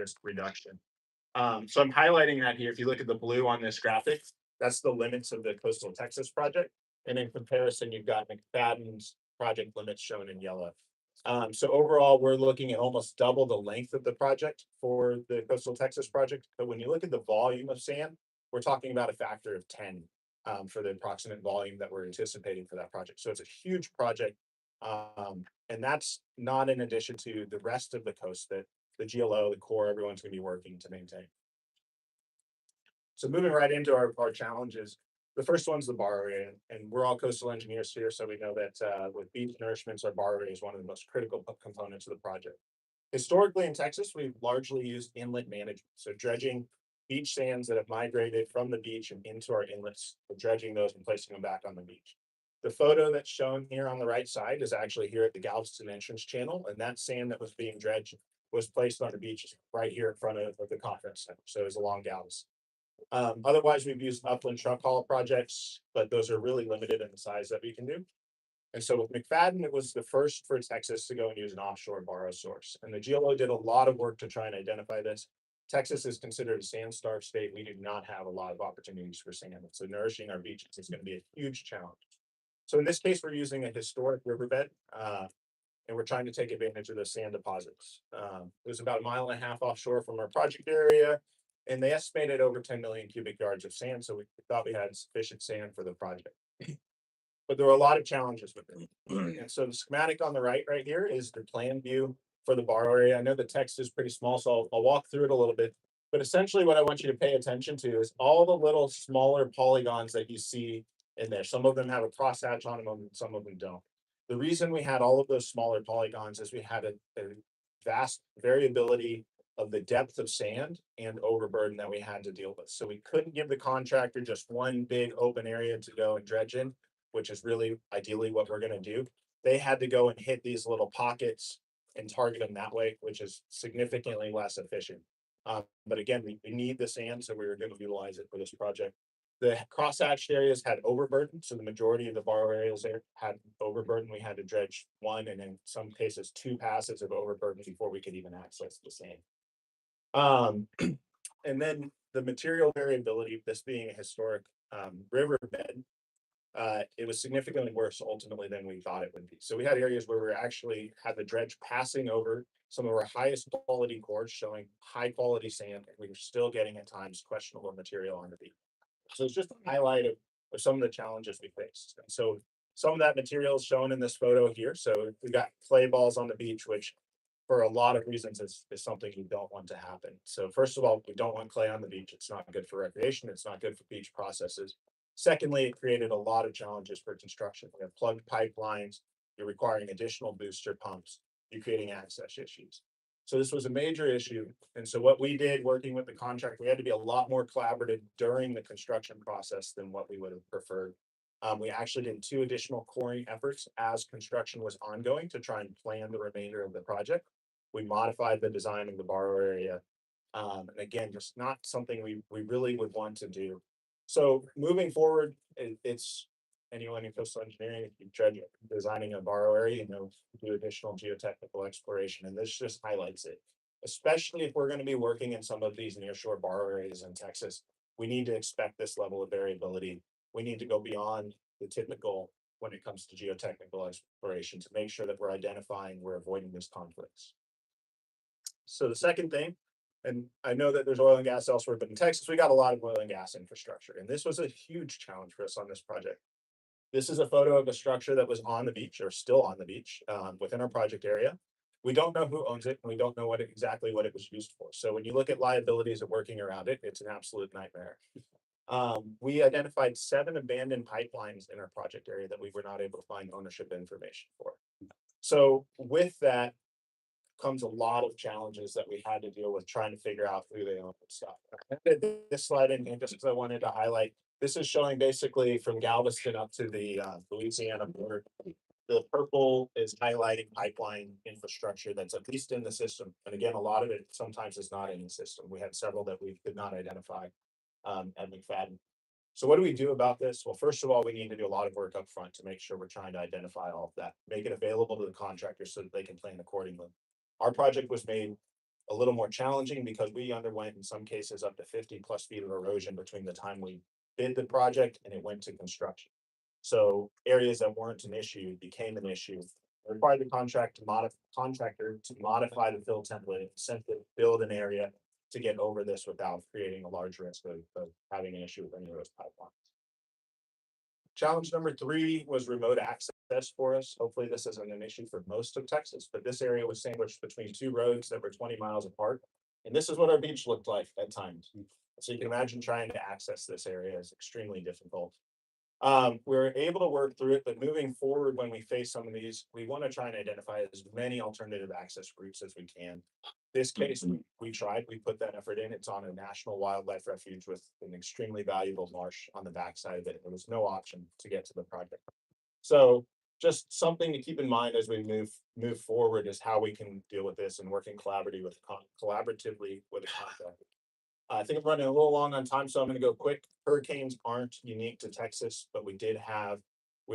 risk reduction. So I'm highlighting that here. If you look at the blue on this graphic, that's the limits of the coastal Texas project. And in comparison, you've got McFadden's project limits shown in yellow. So overall, we're looking at almost double the length of the project for the coastal Texas project. But when you look at the volume of sand, we're talking about a factor of 10 for the approximate volume that we're anticipating for that project. So it's a huge project. And that's not in addition to the rest of the coast that the GLO, the Corps, everyone's going to be working to maintain. So moving right into our challenges, the first one's the bar area, and we're all coastal engineers here, so we know that with beach nourishments, our bar area is one of the most critical components of the project. Historically in Texas, we've largely used inlet management, so dredging beach sands that have migrated from the beach and into our inlets, dredging those and placing them back on the beach. The photo that's shown here on the right side is actually here at the Galveston entrance channel, and that sand that was being dredged was placed on the beach right here in front of the conference center, so it was along Galveston. Otherwise, we've used upland truck haul projects, but those are really limited in the size that we can do. And so with McFadden, it was the first for Texas to go and use an offshore borrow source. And the GLO did a lot of work to try and identify this. Texas is considered a sand-starved state. We do not have a lot of opportunities for sand. So nourishing our beaches is going to be a huge challenge. So in this case, we're using a historic riverbed, and we're trying to take advantage of the sand deposits. It was about 1.5 miles offshore from our project area, and they estimated over 10 million cubic yards of sand, so we thought we had sufficient sand for the project. But there were a lot of challenges with it. And so the schematic on the right here is the plan view for the bar area. I know the text is pretty small, so I'll walk through it a little bit. But essentially what I want you to pay attention to is all the little smaller polygons that you see in there. Some of them have a crosshatch on them, and some of them don't. The reason we had all of those smaller polygons is we had a vast variability of the depth of sand and overburden that we had to deal with. So we couldn't give the contractor just one big open area to go and dredge in, which is really ideally what we're going to do. They had to go and hit these little pockets and target them that way, which is significantly less efficient. But again, we need the sand, so we were going to utilize it for this project. The cross-hatched areas had overburden, so the majority of the borrow areas there had overburden. We had to dredge one, and in some cases, 2 passes of overburden before we could even access the sand. And then the material variability, this being a historic riverbed, it was significantly worse ultimately than we thought it would be. So we had areas where we actually had the dredge passing over some of our highest quality cores showing high quality sand, and we were still getting at times questionable material on the beach. So it's just a highlight of some of the challenges we faced. And so some of that material is shown in this photo here. So we got clay balls on the beach, which for a lot of reasons is something you don't want to happen. So first of all, we don't want clay on the beach. It's not good for recreation. It's not good for beach processes. Secondly, it created a lot of challenges for construction. We have plugged pipelines. You're requiring additional booster pumps. You're creating access issues. So this was a major issue. And so what we did working with the contractor, we had to be a lot more collaborative during the construction process than what we would have preferred. We actually did 2 additional coring efforts as construction was ongoing to try and plan the remainder of the project. We modified the design of the borrow area. And again, just not something we really would want to do. So moving forward, it's anyone in coastal engineering, if you try designing a borrow area, do additional geotechnical exploration, and this just highlights it. Especially if we're going to be working in some of these nearshore borrow areas in Texas, we need to expect this level of variability. We need to go beyond the typical when it comes to geotechnical exploration to make sure that we're identifying, we're avoiding these conflicts. So the second thing, and I know that there's oil and gas elsewhere, but in Texas, we got a lot of oil and gas infrastructure. And this was a huge challenge for us on this project. This is a photo of a structure that was on the beach or still on the beach within our project area. We don't know who owns it, and we don't know exactly what it was used for. So when you look at liabilities of working around it, it's an absolute nightmare. We identified 7 abandoned pipelines in our project area that we were not able to find ownership information for. So with that comes a lot of challenges that we had to deal with trying to figure out who they own and stuff. I did this slide in here just because I wanted to highlight. This is showing basically from Galveston up to the Louisiana border. The purple is highlighting pipeline infrastructure that's at least in the system. And again, a lot of it sometimes is not in the system. We had several that we could not identify at McFadden. So what do we do about this? Well, first of all, we need to do a lot of work up front to make sure we're trying to identify all of that, make it available to the contractors so that they can plan accordingly. Our project was made a little more challenging because we underwent in some cases up to 50+ feet of erosion between the time we bid the project and it went to construction. So areas that weren't an issue became an issue. It required the contractor to modify the fill template and essentially build an area to get over this without creating a large risk of having an issue with any of those pipelines. Challenge number 3 was remote access for us. Hopefully this isn't an issue for most of Texas, but this area was sandwiched between 2 roads that were 20 miles apart. And this is what our beach looked like at times. So you can imagine trying to access this area is extremely difficult. We were able to work through it, but moving forward, when we face some of these, we want to try and identify as many alternative access routes as we can. This case, we tried, we put that effort in. It's on a national wildlife refuge with an extremely valuable marsh on the backside of it. There was no option to get to the project. So just something to keep in mind as we move forward is how we can deal with this and working collaboratively with a contractor. I think I'm running a little long on time, so I'm going to go quick. Hurricanes aren't unique to Texas, but we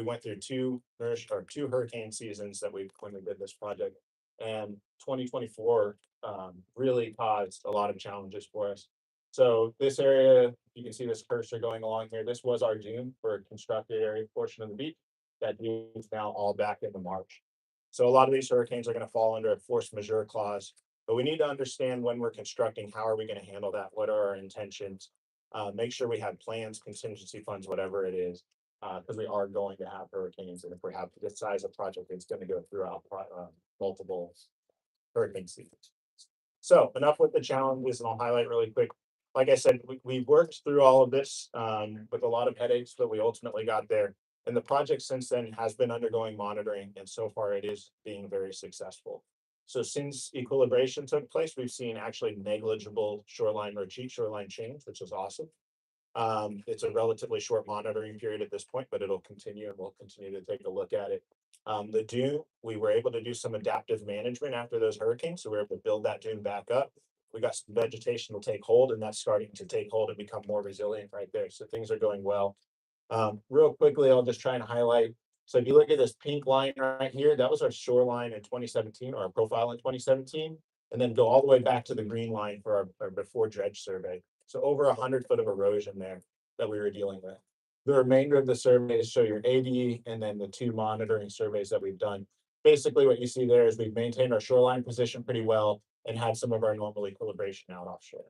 went through two hurricane seasons when we did this project, and 2024 really caused a lot of challenges for us. So this area, you can see this cursor going along here. This was our dune for a constructed area portion of the beach. That dune is now all back into March. So a lot of these hurricanes are going to fall under a force majeure clause. But we need to understand when we're constructing, how are we going to handle that? What are our intentions? Make sure we have plans, contingency funds, whatever it is, because we are going to have hurricanes. And if we have this size of project, it's going to go throughout multiple hurricane seasons. So enough with the challenges, and I'll highlight really quick. Like I said, we worked through all of this with a lot of headaches, but we ultimately got there. And the project since then has been undergoing monitoring, and so far it is being very successful. So since equilibration took place, we've seen actually negligible shoreline or cheat shoreline change, which is awesome. It's a relatively short monitoring period at this point, but it'll continue and we'll continue to take a look at it. The dune, we were able to do some adaptive management after those hurricanes, so we were able to build that dune back up. We got some vegetation to take hold, and that's starting to take hold and become more resilient right there. So things are going well. Real quickly, I'll just try and highlight. So if you look at this pink line right here, that was our shoreline in 2017, or our profile in 2017, and then go all the way back to the green line for our before dredge survey. So over 100 foot of erosion there that we were dealing with. The remainder of the surveys show your AD and then the 2 monitoring surveys that we've done. Basically, what you see there is we've maintained our shoreline position pretty well and had some of our normal equilibration out offshore.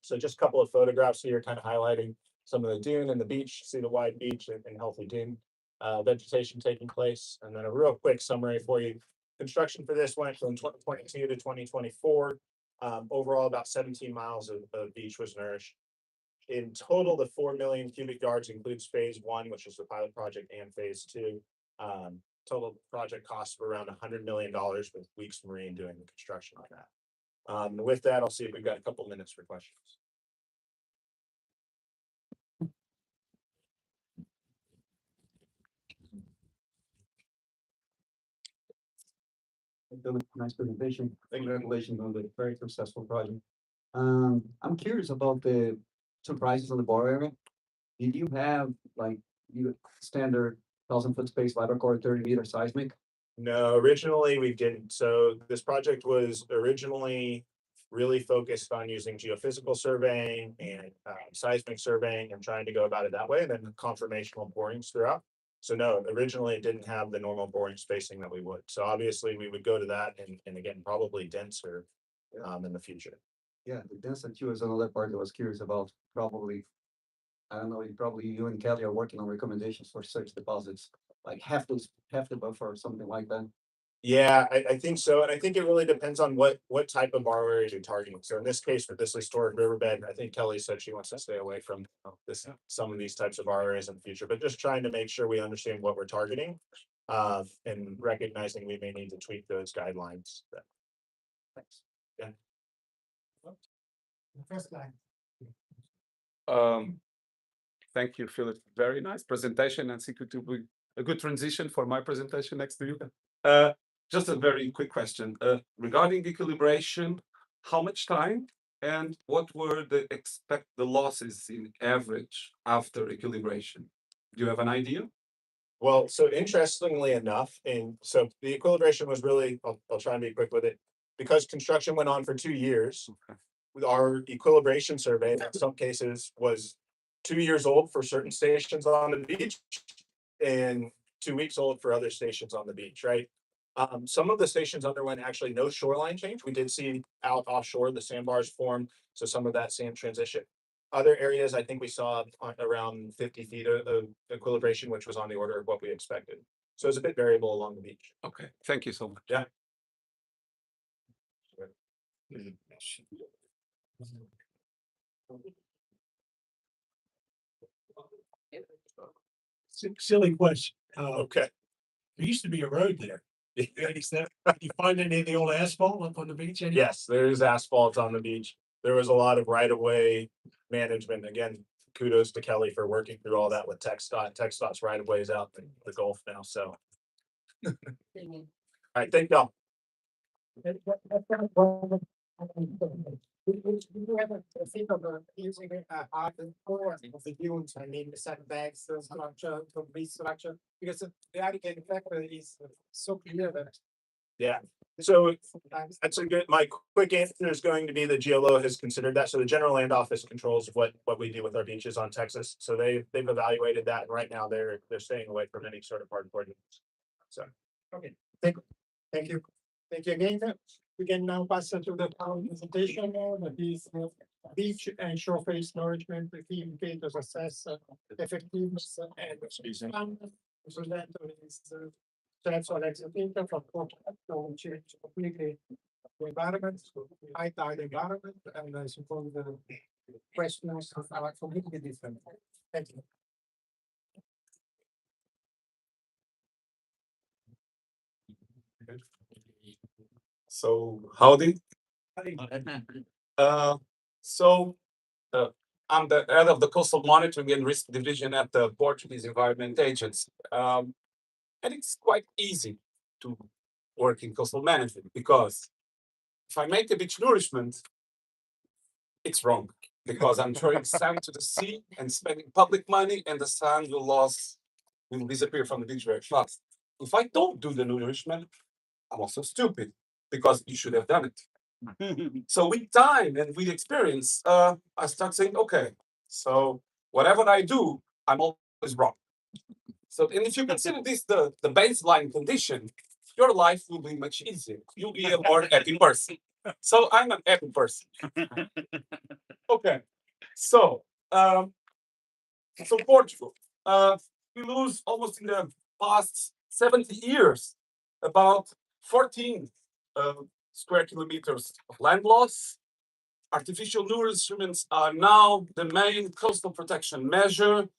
So just a couple of photographs here, kind of highlighting some of the dune and the beach. See the wide beach and healthy dune vegetation taking place. And then a real quick summary for you. Construction for this went from 2022 to 2024. Overall, about 17 miles of beach was nourished. In total, the 4 million cubic yards includes phase 1, which is the pilot project, and phase 2. Total project costs of around $100 million, with Weeks Marine doing the construction on that. With that, I'll see if we've got a couple minutes for questions. Nice presentation. Thank you. Congratulations on the very successful project. I'm curious about the surprises on the bar area. Did you have like standard 1,000-foot space LiDAR core 30-meter seismic? No, originally we didn't. So this project was originally really focused on using geophysical surveying and seismic surveying and trying to go about it that way, and then conformational borings throughout. So no, originally it didn't have the normal boring spacing that we would. So obviously we would go to that and again, probably denser in the future. Yeah, the density was another part that I was curious about. Probably, I don't know, probably you and Kelly are working on recommendations for such deposits, like half the buffer or something like that. Yeah, I think so. And I think it really depends on what type of bar area you're targeting. So in this case, for this historic riverbed, I think Kelly said she wants to stay away from some of these types of bar areas in the future, but just trying to make sure we understand what we're targeting and recognizing we may need to tweak those guidelines. Thanks. Yeah. First guy. Thank you, Philip. Very nice presentation, and it will be a good transition for my presentation next to you. Just a very quick question. Regarding equilibration, how much time and what were the losses in average after equilibration? Do you have an idea? Well, so interestingly enough, and so the equilibration was really, I'll try and be quick with it. because construction went on for 2 years, Okay. with our equilibration survey, in some cases was 2 years old for certain stations on the beach and 2 weeks old for other stations on the beach, right? Some of the stations underwent actually no shoreline change. We did see out offshore, the sandbars formed, so some of that sand transition. Other areas, I think we saw around 50 feet of equilibration, which was on the order of what we expected. So it's a bit variable along the beach. Okay. Thank you so much. Yeah. Silly question. Okay. There used to be a road there. Did you find any of the old asphalt up on the beach? Yes, there is asphalt on the beach. There was a lot of right of way management. Again, kudos to Kelly for working through all that with TxDOT. TxDOT's right of ways out in the Gulf now, so. All right, thank y'all. You have a think of using art and core of the dunes, I mean, the setbacks, the structure, complete structure, because the American factor is so clear that. Yeah, so Sometimes. that's a good, my quick answer is going to be the GLO has considered that. So the General Land Office controls what we do with our beaches on Texas. So they've evaluated that, and right now they're staying away from any sort of hardcore dunes. So. Okay, thank you. Thank you again. We can now pass to the town presentation, that is beach and shore face nourishment, the key indicators assess effectiveness and. Present is steps on exiting from port to change completely the environment, high tide environment, and I suppose the questions are completely different. Thank you. So howdy. Uh, so I'm the head of the Coastal Monitoring and Risk Division at the Portuguese Environment Agency. And it's quite easy to work in coastal management because if I make a beach nourishment, it's wrong because I'm throwing sand to the sea and spending public money, and the sand will disappear from the beach very fast. If I don't do the nourishment, I'm also stupid because you should have done it. So with time and with experience, I start saying, okay, so whatever I do, I'm always wrong. So, and if you consider this the baseline condition, your life will be much easier. You'll be a more happy person. So I'm an happy person. Okay, so Portugal, we lose almost in the past 70 years about 14 square kilometers of land loss. Artificial nourishments are now the main coastal protection measure.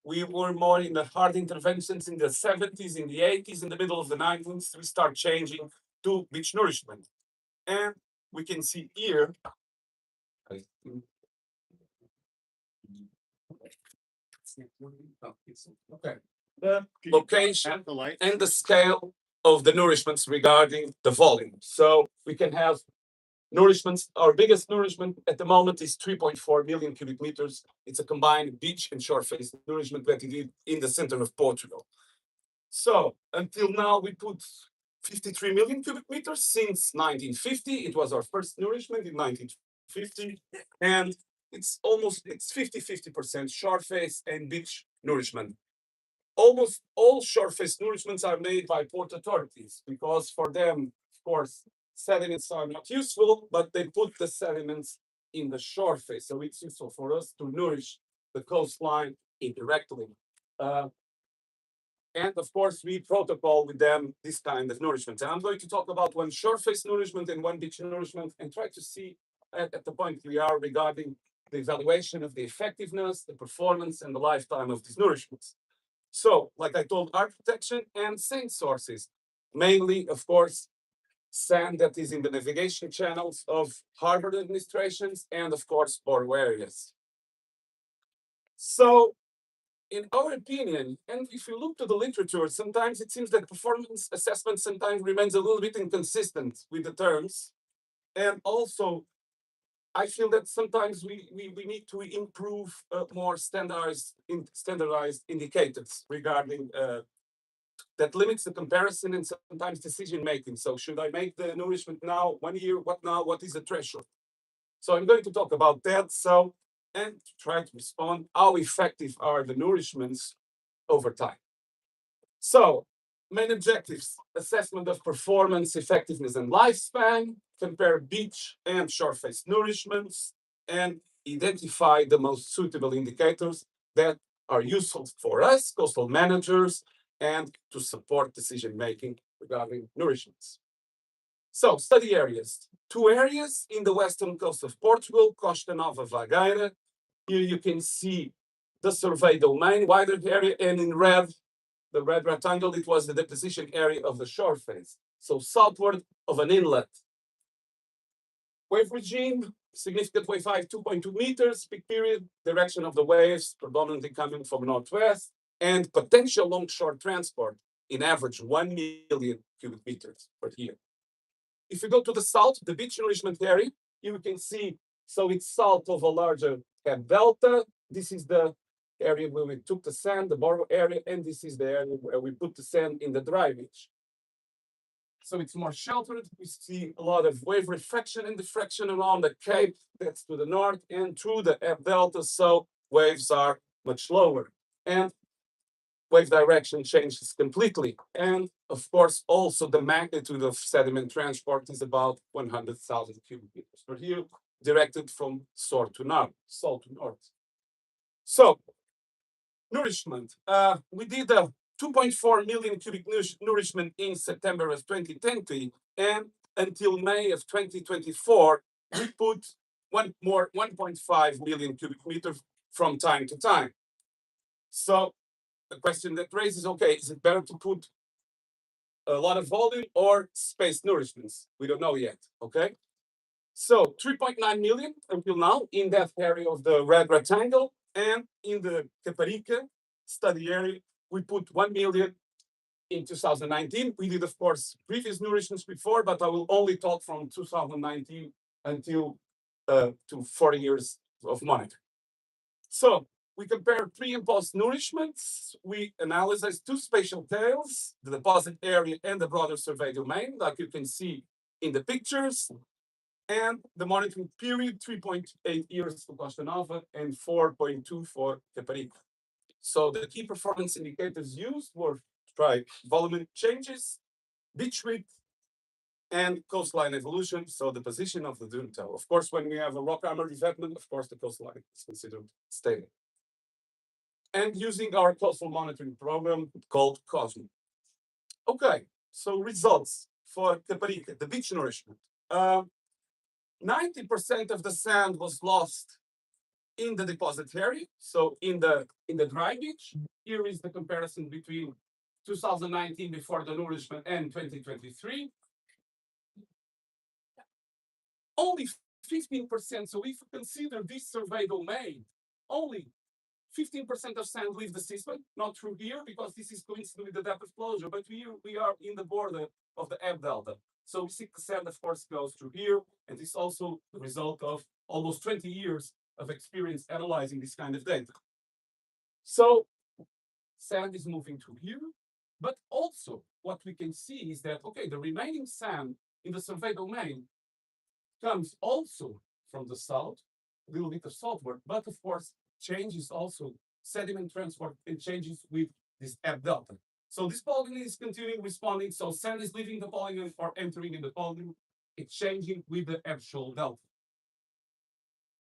We were more in the hard interventions in the 70s, in the 80s, in the middle of the 90s. We start changing to beach nourishment. And we can see here. Okay. The location and the scale of the nourishments regarding the volume. So we can have nourishments. Our biggest nourishment at the moment is 3.4 million cubic meters. It's a combined beach and shore face nourishment that we did in the center of Portugal. So until now, we put 53 million cubic meters since 1950. It was our first nourishment in 1950. And it's 50% shore face and beach nourishment. Almost all shore face nourishments are made by port authorities because for them, of course, sediments are not useful, but they put the sediments in the shore face. So it's useful for us to nourish the coastline indirectly. And of course, we protocol with them this kind of nourishment. And I'm going to talk about one shore face nourishment and one beach nourishment and try to see at the point we are regarding the evaluation of the effectiveness, the performance, and the lifetime of these nourishments. So, like I told, art protection and sand sources, mainly, of course, sand that is in the navigation channels of harbor administrations and, of course, port areas. So, in our opinion, and if you look to the literature, sometimes it seems that performance assessment sometimes remains a little bit inconsistent with the terms. And also, I feel that sometimes we need to improve more standardized indicators regarding that limits the comparison and sometimes decision making. So should I make the nourishment now, 1 year, what now, what is the threshold? So I'm going to talk about that. So, and to try to respond, how effective are the nourishments over time? So, main objectives: assessment of performance, effectiveness, and lifespan, compare beach and shore-faced nourishments, and identify the most suitable indicators that are useful for us, coastal managers, and to support decision-making regarding nourishments. So, study areas. 2 areas in the western coast of Portugal, Costa Nova, Vagueira. Here you can see the survey domain, wider area, and in red, the red rectangle, it was the deposition area of the shore face. So southward of an inlet. Wave regime, significant wave height 2.2 meters, peak period, direction of the waves predominantly coming from northwest, and potential longshore transport in average 1 million cubic meters per year. If you go to the south, the beach nourishment area, you can see, so it's south of a larger head delta. This is the area where we took the sand, the borrow area, and this is the area where we put the sand in the dry beach. So it's more sheltered. We see a lot of wave refraction and diffraction around the cape, that's to the north, and through the ebb delta, so waves are much lower. And wave direction changes completely. And of course, also the magnitude of sediment transport is about 100,000 cubic meters per year, directed from south to north. So, nourishment. We did a 2.4 million cubic nourishment in September of 2020, and until May of 2024, we put 1.5 million cubic meters from time to time. So the question that raises, okay, is it better to put a lot of volume or spaced nourishments? We don't know yet, okay? So 3.9 million until now in that area of the red rectangle, and in the Caparica study area, we put 1 million in 2019. We did, of course, previous nourishments before, but I will only talk from 2019 until to 40 years of monitoring. So we compare pre and post nourishments. We analyze 2 spatial tails, the deposit area and the broader survey domain, like you can see in the pictures. And the monitoring period, 3.8 years for Costa Nova and 4.2 for Caparica. So the key performance indicators used were volume changes, beach width, and coastline evolution, so the position of the dune toe. Of course, when we have a rock armor revetment, of course, the coastline is considered stable. And using our coastal monitoring program called COSMO. Okay, so results for Caparica, the beach nourishment. 90% of the sand was lost in the deposit area, so in the dry beach. Here is the comparison between 2019 before the nourishment and 2023. Only 15%, so if you consider this survey domain, only 15% of sand leave the system, not through here, because this is coincident with the depth of closure, but here we are in the border of the ebb delta. So 6%, of course, goes through here, and this is also the result of almost 20 years of experience analyzing this kind of data. So sand is moving through here, but also what we can see is that, okay, the remaining sand in the survey domain comes also from the south, a little bit of southward, but of course, changes also sediment transport and changes with this ebb delta. So this polygon is continuing responding. So sand is leaving the polygon or entering in the polygon. It's changing with the ebb shoal delta.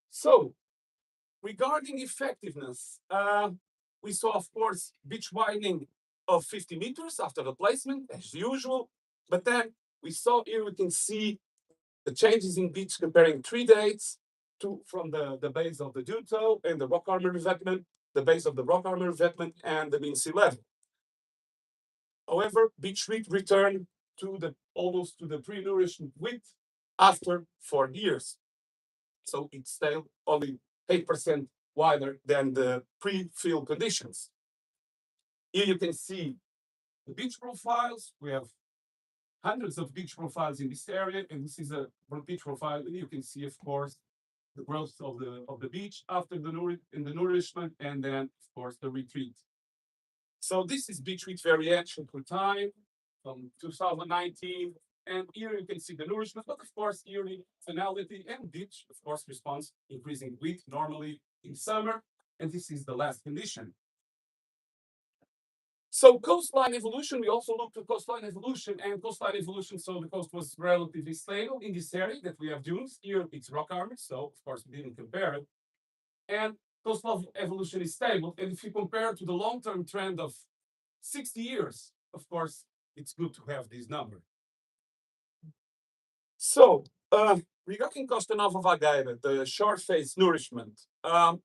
So regarding effectiveness, we saw, of course, beach widening of 50 meters after the placement, as usual. But then we saw here, we can see the changes in beach comparing 3 dates from the base of the dune toe and the rock armor revetment, the base of the rock armor revetment, and the mean sea level. However, beach width returned to almost to the pre-nourishment width after 4 years. So it's still only 8% wider than the pre-fill conditions. Here you can see the beach profiles. We have hundreds of beach profiles in this area, and this is a beach profile. And you can see, of course, the growth of the beach after the nourishment, and then, of course, the retreat. So this is beach width variation per time from 2019. And here you can see the nourishment, but of course, yearly finality and beach, of course, response increasing width normally in summer. And this is the last condition. So coastline evolution, we also looked at coastline evolution and coastline evolution. So the coast was relatively stable in this area that we have dunes. Here it's rock armor, so of course we didn't compare it. And coastal evolution is stable. And if you compare it to the long-term trend of 60 years, of course, it's good to have this number. So regarding Costa Nova Vagueira, the shore face nourishment, the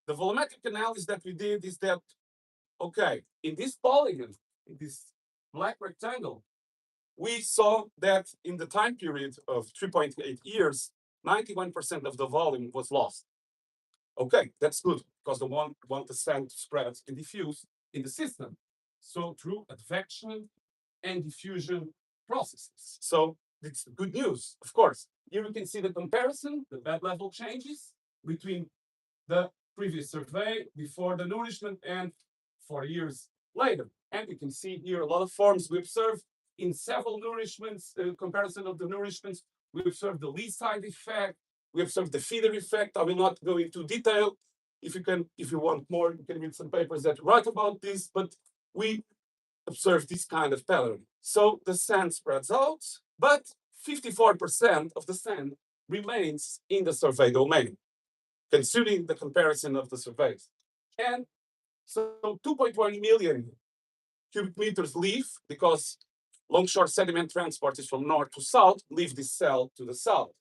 volumetric analysis that we did is that, okay, in this polygon, in this black rectangle, we saw that in the time period of 3.8 years, 91% of the volume was lost. Okay, that's good because the 1% spreads and diffuse in the system. So through advection and diffusion processes. So it's good news, of course. Here we can see the comparison, the bed level changes between the previous survey before the nourishment and 4 years later. And you can see here a lot of forms we observed in several nourishments, comparison of the nourishments. We observed the lee side effect. We observed the feeder effect. I will not go into detail. If you want more, you can read some papers that write about this, but we observe this kind of pattern. So the sand spreads out, but 54% of the sand remains in the survey domain, considering the comparison of the surveys. And so 2.1 million cubic meters leave because longshore sediment transport is from north to south, leave this cell to the south.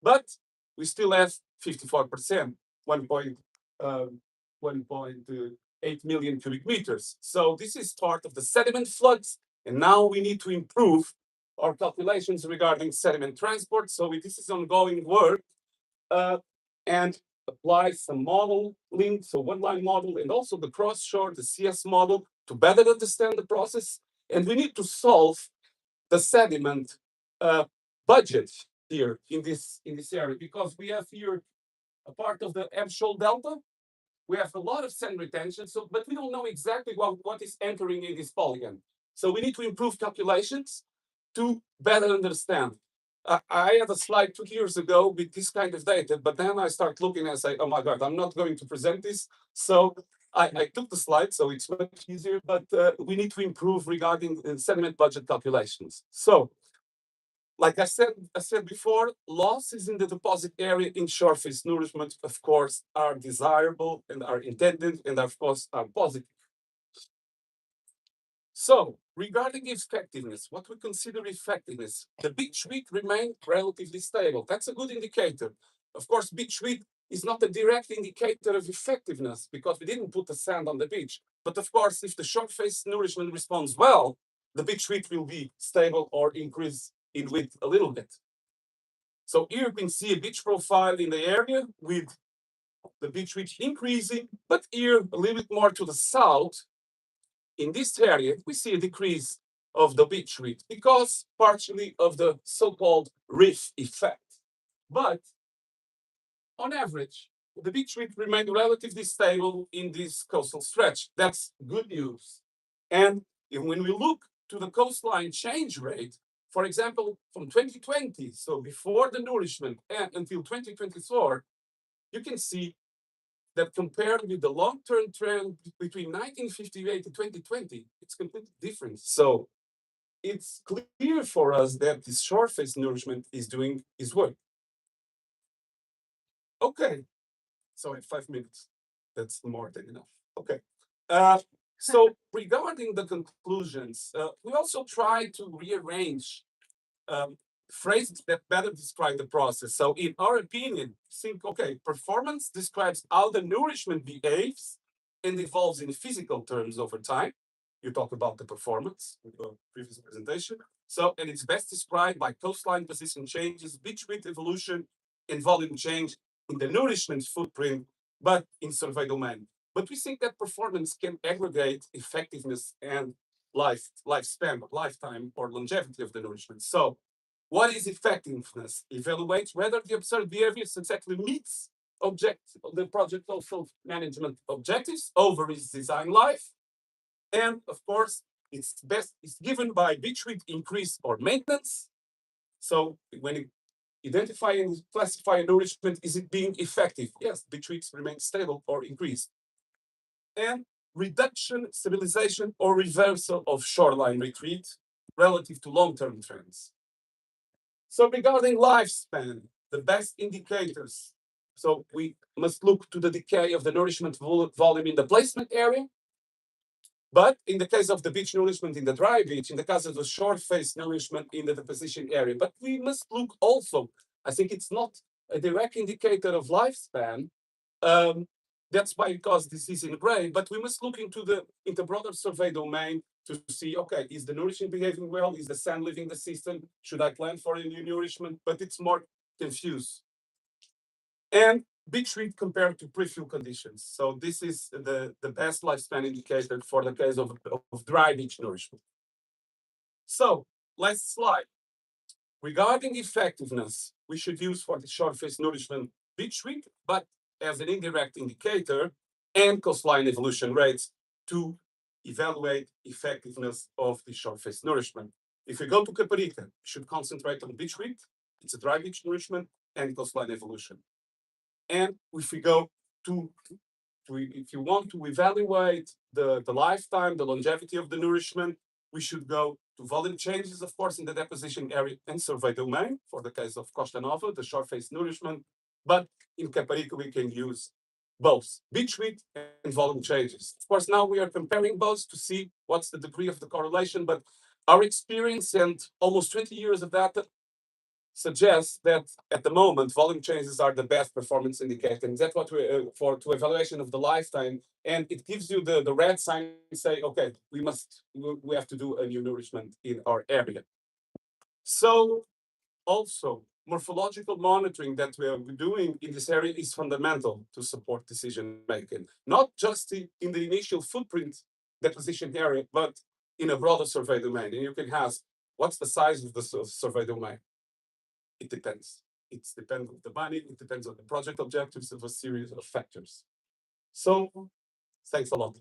But we still have 54%, 1.8 million cubic meters. So this is part of the sediment floods. And now we need to improve our calculations regarding sediment transport. So this is ongoing work and apply some modeling, so one-line model, and also the cross-shore, the CS model, to better understand the process. And we need to solve the sediment budget here in this area, because we have here a part of the Ebb-Shoal Delta. We have a lot of sand retention, but we don't know exactly what is entering in this polygon. So we need to improve calculations to better understand. I had a slide 2 years ago with this kind of data, but then I start looking and say, oh my God, I'm not going to present this. So I took the slide, so it's much easier, but we need to improve regarding sediment budget calculations. So, like I said before, losses in the deposit area in shoreface nourishment, of course, are desirable and are intended and of course are positive. So, regarding effectiveness, what we consider effectiveness, the beach width remained relatively stable. That's a good indicator. Of course, beach width is not a direct indicator of effectiveness because we didn't put the sand on the beach. But of course, if the shore face nourishment responds well, the beach width will be stable or increase in width a little bit. So here you can see a beach profile in the area with the beach width increasing, but here a little bit more to the south, in this area, we see a decrease of the beach width because partially of the so-called reef effect. But on average, the beach width remained relatively stable in this coastal stretch. That's good news. And when we look to the coastline change rate, for example, from 2020, so before the nourishment and until 2024, you can see that compared with the long-term trend between 1958 and 2020, it's completely different. So it's clear for us that this shore face nourishment is doing its work. Okay, so in 5 minutes, that's more than enough. Okay. So regarding the conclusions, we also try to rearrange phrases that better describe the process. So in our opinion, think, okay, performance describes how the nourishment behaves and evolves in physical terms over time. You talk about the performance in the previous presentation. So, and it's best described by coastline position changes, beach width evolution, and volume change in the nourishment footprint, but in survey domain. But we think that performance can aggregate effectiveness and lifespan, lifetime, or longevity of the nourishment. So what is effectiveness? Evaluates whether the observed behavior successfully meets the project coastal management objectives over its design life. And of course, it's given by beach width increase or maintenance. So when you identify and classify nourishment, is it being effective? Yes, beach width remains stable or increased. And reduction, stabilization, or reversal of shoreline retreat relative to long-term trends. So regarding lifespan, the best indicators. So we must look to the decay of the nourishment volume in the placement area. But in the case of the beach nourishment in the dry beach, in the case of the short face nourishment in the deposition area, but we must look also, I think it's not a direct indicator of lifespan. That's why because this is in gray, but we must look into the broader survey domain to see, okay, is the nourishment behaving well? Is the sand leaving the system? Should I plan for a new nourishment? But it's more confused. And beach width compared to pre-fill conditions. So this is the best lifespan indicator for the case of dry beach nourishment. So last slide. Regarding effectiveness, we should use for the short face nourishment beach width, but as an indirect indicator and coastline evolution rates to evaluate effectiveness of the short face nourishment. If we go to Caparica, we should concentrate on beach width, it's a dry beach nourishment, and coastline evolution. And if we go to if you want to evaluate the lifetime, the longevity of the nourishment, we should go to volume changes, of course, in the deposition area and survey domain for the case of Costa Nova, the short face nourishment. But in Caparica, we can use both beach width and volume changes. Of course, now we are comparing both to see what's the degree of the correlation, but our experience and almost 20 years of data suggests that at the moment, volume changes are the best performance indicator. And that's what we for to evaluation of the lifetime. And it gives you the red sign to say, okay, we have to do a new nourishment in our area. So also morphological monitoring that we are doing in this area is fundamental to support decision making, not just in the initial footprint deposition area, but in a broader survey domain. And you can ask, what's the size of the survey domain? It depends. It depends on the money, it depends on the project objectives of a series of factors. So, thanks a lot.